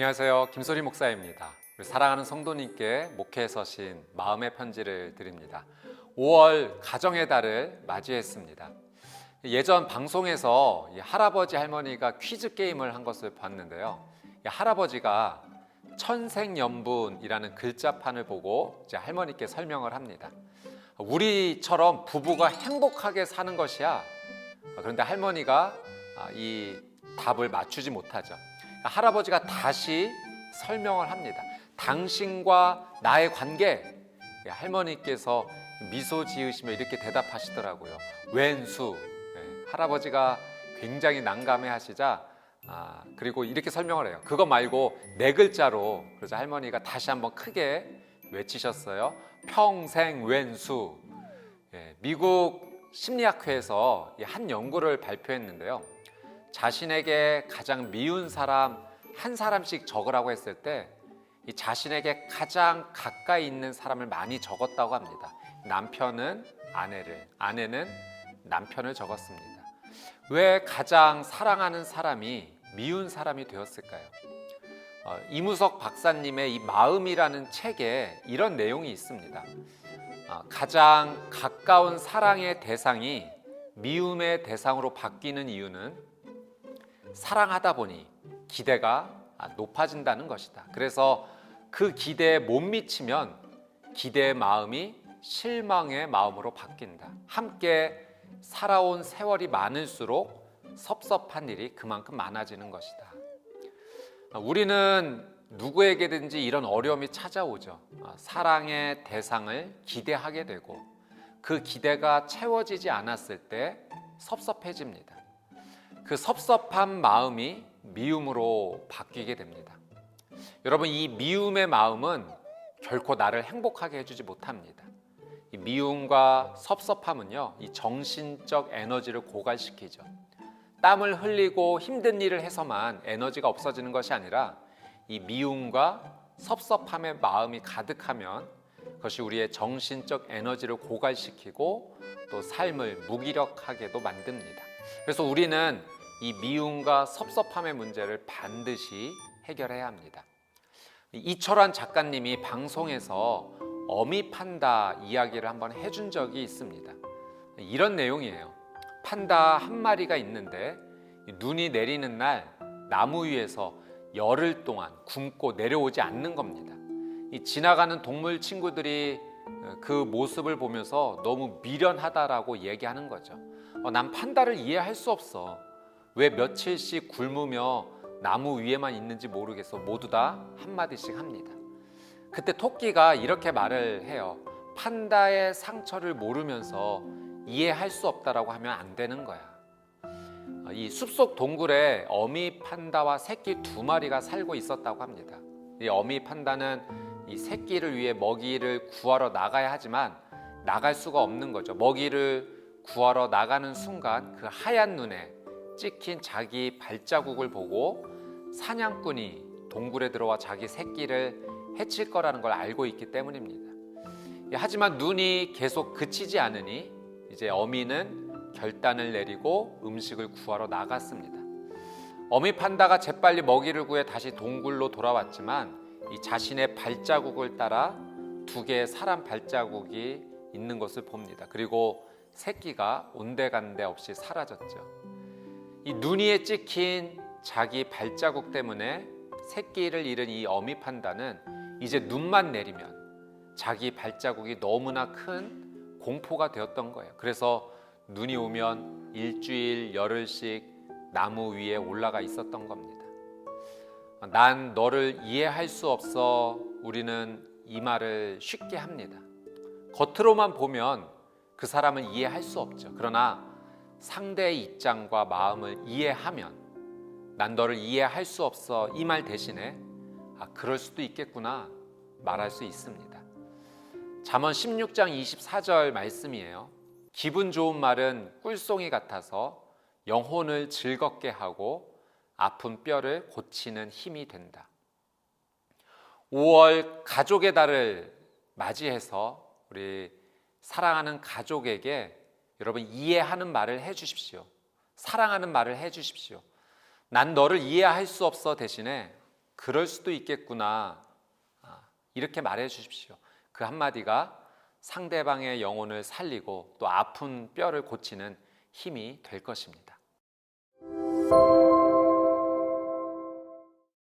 안녕하세요. 김소리 목사입니다. 우리 사랑하는 성도님께 목회에 서신 마음의 편지를 드립니다. 5월 가정의 달을 맞이했습니다. 예전 방송에서 할아버지 할머니가 퀴즈 게임을 한 것을 봤는데요. 할아버지가 천생연분이라는 글자판을 보고 이제 할머니께 설명을 합니다. 우리처럼 부부가 행복하게 사는 것이야. 그런데 할머니가 이 답을 맞추지 못하죠. 할아버지가 다시 설명을 합니다. 당신과 나의 관계. 할머니께서 미소 지으시며 이렇게 대답하시더라고요. 왼수. 할아버지가 굉장히 난감해 하시자 그리고 이렇게 설명을 해요. 그거 말고 네 글자로. 그래서 할머니가 다시 한번 크게 외치셨어요. 평생 왼수. 미국 심리학회에서 한 연구를 발표했는데요. 자신에게 가장 미운 사람 한 사람씩 적으라고 했을 때 이 자신에게 가장 가까이 있는 사람을 많이 적었다고 합니다. 남편은 아내를, 아내는 남편을 적었습니다. 왜 가장 사랑하는 사람이 미운 사람이 되었을까요? 이무석 박사님의 이 마음이라는 책에 이런 내용이 있습니다. 가장 가까운 사랑의 대상이 미움의 대상으로 바뀌는 이유는 사랑하다 보니 기대가 높아진다는 것이다. 그래서 그 기대에 못 미치면 기대의 마음이 실망의 마음으로 바뀐다. 함께 살아온 세월이 많을수록 섭섭한 일이 그만큼 많아지는 것이다. 우리는 누구에게든지 이런 어려움이 찾아오죠. 사랑의 대상을 기대하게 되고 그 기대가 채워지지 않았을 때 섭섭해집니다. 그 섭섭한 마음이 미움으로 바뀌게 됩니다. 여러분, 이 미움의 마음은 결코 나를 행복하게 해주지 못합니다. 이 미움과 섭섭함은요, 이 정신적 에너지를 고갈시키죠. 땀을 흘리고 힘든 일을 해서만 에너지가 없어지는 것이 아니라 이 미움과 섭섭함의 마음이 가득하면 그것이 우리의 정신적 에너지를 고갈시키고 또 삶을 무기력하게도 만듭니다. 그래서 우리는 이 미움과 섭섭함의 문제를 반드시 해결해야 합니다. 이철환 작가님이 방송에서 어미 판다 이야기를 한번 해준 적이 있습니다. 이런 내용이에요. 판다 한 마리가 있는데 눈이 내리는 날 나무 위에서 열흘 동안 굶고 내려오지 않는 겁니다. 이 지나가는 동물 친구들이 그 모습을 보면서 너무 미련하다라고 얘기하는 거죠. 난 판다를 이해할 수 없어. 왜 며칠씩 굶으며 나무 위에만 있는지 모르겠어. 모두 다 한마디씩 합니다. 그때 토끼가 이렇게 말을 해요. 판다의 상처를 모르면서 이해할 수 없다라고 하면 안 되는 거야. 이 숲속 동굴에 어미 판다와 새끼 두 마리가 살고 있었다고 합니다. 이 어미 판다는 이 새끼를 위해 먹이를 구하러 나가야 하지만 나갈 수가 없는 거죠. 먹이를 구하러 나가는 순간 그 하얀 눈에 찍힌 자기 발자국을 보고 사냥꾼이 동굴에 들어와 자기 새끼를 해칠 거라는 걸 알고 있기 때문입니다. 하지만 눈이 계속 그치지 않으니 이제 어미는 결단을 내리고 음식을 구하러 나갔습니다. 어미 판다가 재빨리 먹이를 구해 다시 동굴로 돌아왔지만 이 자신의 발자국을 따라 두 개의 사람 발자국이 있는 것을 봅니다. 그리고 새끼가 온데간데 없이 사라졌죠. 이 눈 위에 찍힌 자기 발자국 때문에 새끼를 잃은 이 어미 판다는 이제 눈만 내리면 자기 발자국이 너무나 큰 공포가 되었던 거예요. 그래서 눈이 오면 일주일, 열흘씩 나무 위에 올라가 있었던 겁니다. 난 너를 이해할 수 없어. 우리는 이 말을 쉽게 합니다. 겉으로만 보면 그 사람은 이해할 수 없죠. 그러나 상대의 입장과 마음을 이해하면 난 너를 이해할 수 없어. 이 말 대신에 그럴 수도 있겠구나 말할 수 있습니다. 잠언 16장 24절 말씀이에요. 기분 좋은 말은 꿀송이 같아서 영혼을 즐겁게 하고 아픈 뼈를 고치는 힘이 된다. 5월 가족의 달을 맞이해서 우리 사랑하는 가족에게 여러분 이해하는 말을 해주십시오. 사랑하는 말을 해주십시오. 난 너를 이해할 수 없어 대신에 그럴 수도 있겠구나. 이렇게 말해 주십시오. 그 한마디가 상대방의 영혼을 살리고 또 아픈 뼈를 고치는 힘이 될 것입니다.